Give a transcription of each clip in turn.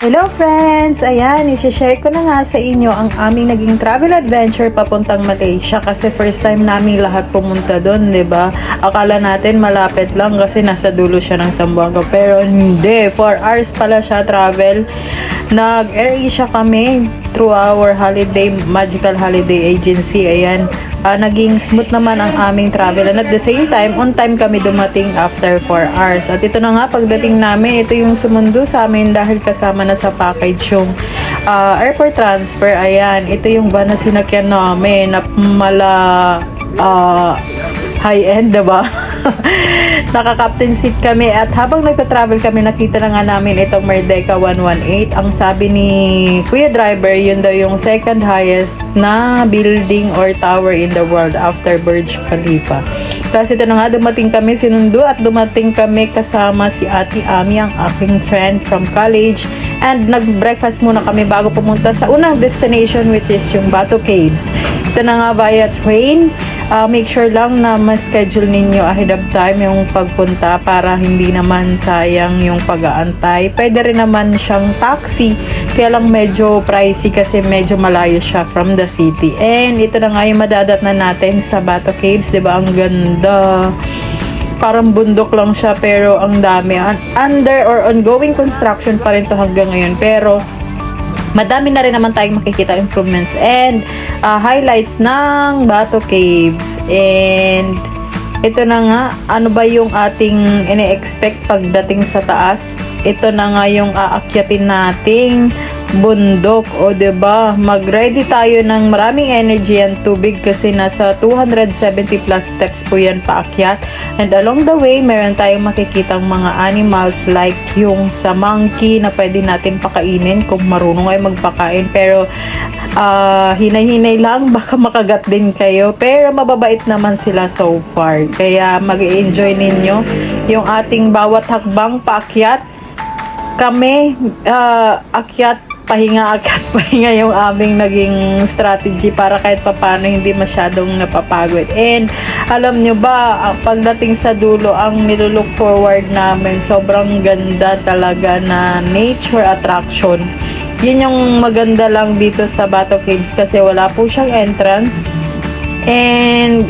Hello friends! Ayan, isi-share ko na nga sa inyo ang aming naging travel adventure papuntang Malaysia kasi first time namin lahat pumunta doon, 'di ba? Akala natin malapit lang kasi nasa dulo siya ng Zamboanga, pero hindi. 4 hours pala siya travel. Nag-AirAsia kami through our magical holiday agency. Ayan, naging smooth naman ang aming travel and at the same time, on time kami dumating after 4 hours. At ito na nga, pagdating namin, ito yung sumundo sa amin dahil kasama na sa package yung airport transfer. Ayan, ito yung van na sinakyan namin na high-end, diba? Naka-captain seat kami at habang nagpa-travel kami, nakita na nga namin itong Merdeka 118. Ang sabi ni Kuya Driver, yun daw yung second highest na building or tower in the world after Burj Khalifa. Kasi ito na nga, dumating kami, sinundo at dumating kami kasama si Ate Ami, ang aking friend from college, and nag-breakfast muna kami bago pumunta sa unang destination, which is yung Batu Caves. Ito na nga via train. Make sure lang na ma-schedule ninyo ahead of time yung pagpunta para hindi naman sayang yung pag-aantay. Pwede rin naman siyang taxi, kaya lang medyo pricey kasi medyo malayo siya from the city. And ito na nga yung madadatnan natin sa Batu Caves, diba? Ang ganda. Parang bundok lang siya pero ang dami. Under or ongoing construction pa rin to hanggang ngayon, pero madami na rin naman tayong makikita improvements and highlights ng Batu Caves. And ito na nga, ano ba yung ating ini-expect pagdating sa taas? Ito na nga yung aakyatin nating bundok, o diba? Mag-ready tayo ng maraming energy and tubig kasi nasa 270 plus steps po yan paakyat. And along the way, meron tayong makikitang mga animals like yung sa monkey na pwede natin pakainin kung marunong ay magpakain. Pero hinay-hinay lang, baka makagat din kayo. Pero mababait naman sila so far. Kaya mag-enjoy ninyo yung ating bawat hakbang paakyat. Kami, akyat, pahinga yung aming naging strategy para kahit papano hindi masyadong napapagod. And alam nyo ba, pagdating sa dulo, ang nilulook forward namin, sobrang ganda talaga na nature attraction. Yun yung maganda lang dito sa Batu Caves kasi wala po siyang entrance. And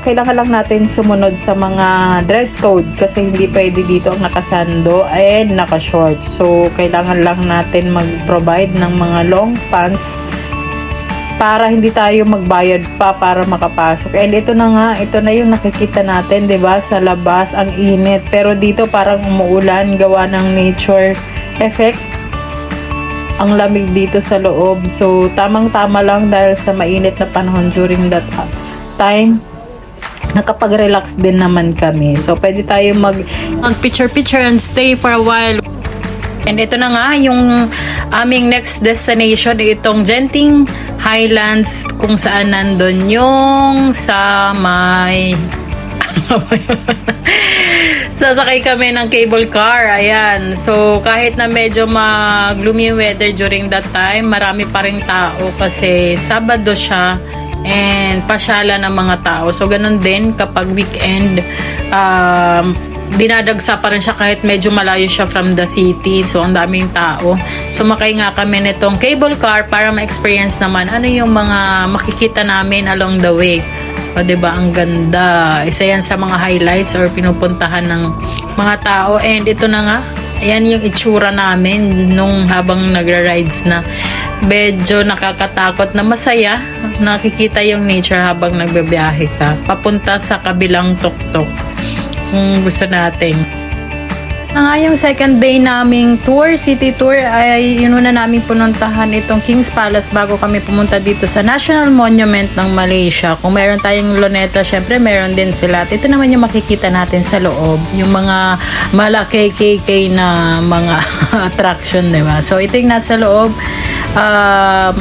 kailangan lang natin sumunod sa mga dress code kasi hindi pwede dito ang nakasando and nakashorts. So kailangan lang natin mag-provide ng mga long pants para hindi tayo magbayad pa para makapasok. And ito na nga, ito na yung nakikita natin, 'di ba? Sa labas ang init, pero dito parang umuulan gawa ng nature effect. Ang lamig dito sa loob. So, tamang-tama lang dahil sa mainit na panahon during that time. Nakapag-relax din naman kami. So, pwede tayo mag-picture-picture and stay for a while. And ito na nga, yung aming next destination, itong Genting Highlands, kung saan nandun yung sa may... sasakay kami ng cable car. Ayan. So, kahit na medyo gloomy weather during that time, marami pa rin tao kasi Sabado siya and pasyala ng mga tao. So, ganun din kapag weekend, dinadagsa pa rin siya kahit medyo malayo siya from the city. So, ang daming tao. So, makay nga kami nitong cable car para ma-experience naman ano yung mga makikita namin along the way. O, diba? Ang ganda. Isa yan sa mga highlights or pinupuntahan ng mga tao. And ito na nga, ayan yung itsura namin nung habang nagra-rides na. Medyo nakakatakot na masaya. Nakikita yung nature habang nagbabiyahe ka. Papunta sa kabilang tuktok. Kung gusto natin. Yung second day naming tour, city tour, ay inuna namin pununtahan itong King's Palace bago kami pumunta dito sa National Monument ng Malaysia. Kung meron tayong luneta, syempre meron din sila. At ito naman yung makikita natin sa loob, yung mga malaki KK na mga attraction, diba? So ito yung nasa loob.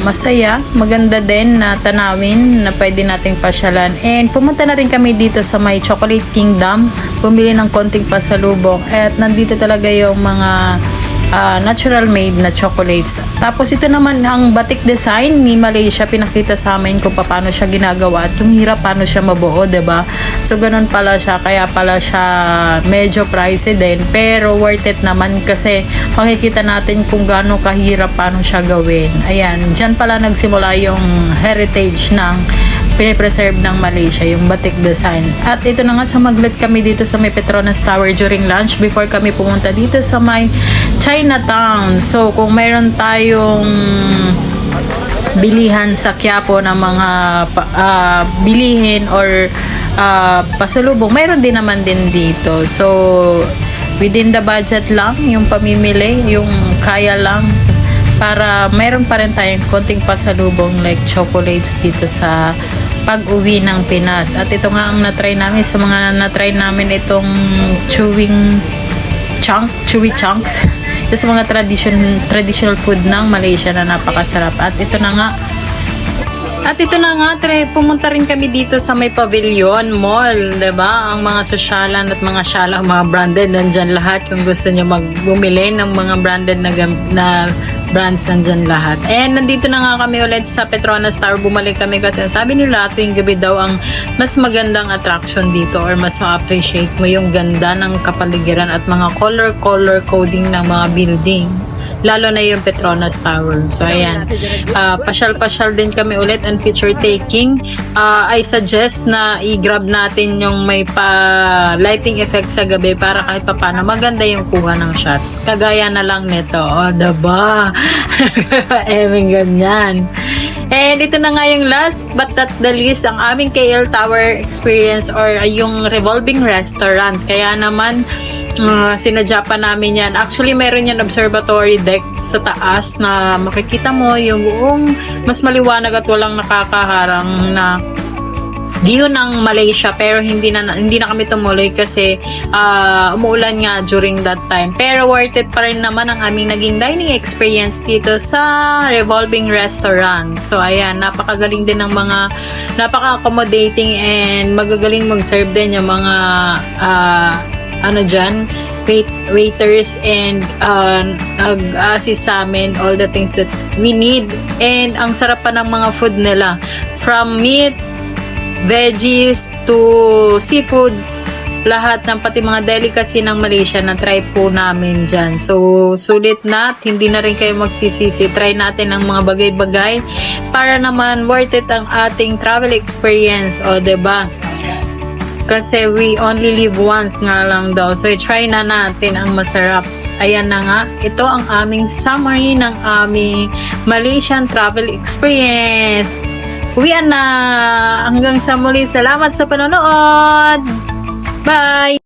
Masaya, maganda din na tanawin na pwede nating pasyalan. And pumunta na rin kami dito sa may Chocolate Kingdom, bumili ng konting pasalubong at nandito talaga yung mga natural made na chocolates. Tapos ito naman ang batik design ni Malaysia, pinakita sa amin kung paano siya ginagawa at yung hirap paano siya mabuo, 'di ba? So ganun pala siya, kaya pala siya medyo pricey din, pero worth it naman kasi makikita natin kung gaano kahirap paano siya gawin. Ayan, diyan pala nagsimula yung heritage ng pinipreserve ng Malaysia, yung batik design. At ito na nga, sumaglit kami dito sa may Petronas Tower during lunch before kami pumunta dito sa may Chinatown. So, kung mayroon tayong bilihan sa Quiapo ng mga bilihin or pasalubong, mayroon din naman din dito. So, within the budget lang, yung pamimili, yung kaya lang, para mayroon pa rin tayong konting pasalubong like chocolates dito sa pag-uwi ng Pinas. At ito nga ang natry namin. Sa mga natry namin itong chewy chunks. Ito sa mga traditional food ng Malaysia na napakasarap. At ito na nga, pumunta rin kami dito sa may Pavilion Mall, 'di ba? Ang mga sosyalan at mga syala, mga branded, nandyan lahat. Kung gusto niyo bumili ng mga branded na brands, nandyan lahat. And nandito na nga kami ulit sa Petronas Tower. Bumalik kami kasi sabi nila tuwing gabi daw ang mas magandang attraction dito or mas ma-appreciate mo yung ganda ng kapaligiran at mga color coding ng mga building. Lalo na yung Petronas Tower. So, ayan. Pasyal-pasyal din kami ulit and picture taking. I suggest na i-grab natin yung may lighting effect sa gabi para kahit paano maganda yung kuha ng shots. Kagaya na lang nito. O, diba? Ganyan. And ito na nga yung last but not the least, ang aming KL Tower experience or yung revolving restaurant. Kaya naman, sinadya pa namin yan. Actually, meron yan observatory deck sa taas na makikita mo yung buong mas maliwanag at walang nakakaharang na view ng Malaysia, pero hindi na kami tumuloy kasi umuulan nga during that time. Pero worth it pa rin naman ang aming naging dining experience dito sa revolving restaurant. So ayan, napakagaling din ng mga napaka-accommodating and magagaling mag-serve din yung mga waiters and nag-assist sa amin all the things that we need. And ang sarap pa ng mga food nila, from meat, veggies to seafoods, lahat ng pati mga delicacy ng Malaysia na try po namin dyan. So sulit na, hindi na rin kayo magsisisi. Try natin ang mga bagay-bagay para naman worth it ang ating travel experience, o diba? Kasi we only live once nga lang daw. So, try na natin ang masarap. Ayan na nga. Ito ang aming summary ng aming Malaysian travel experience. Uwian na! Hanggang sa muli. Salamat sa panonood! Bye!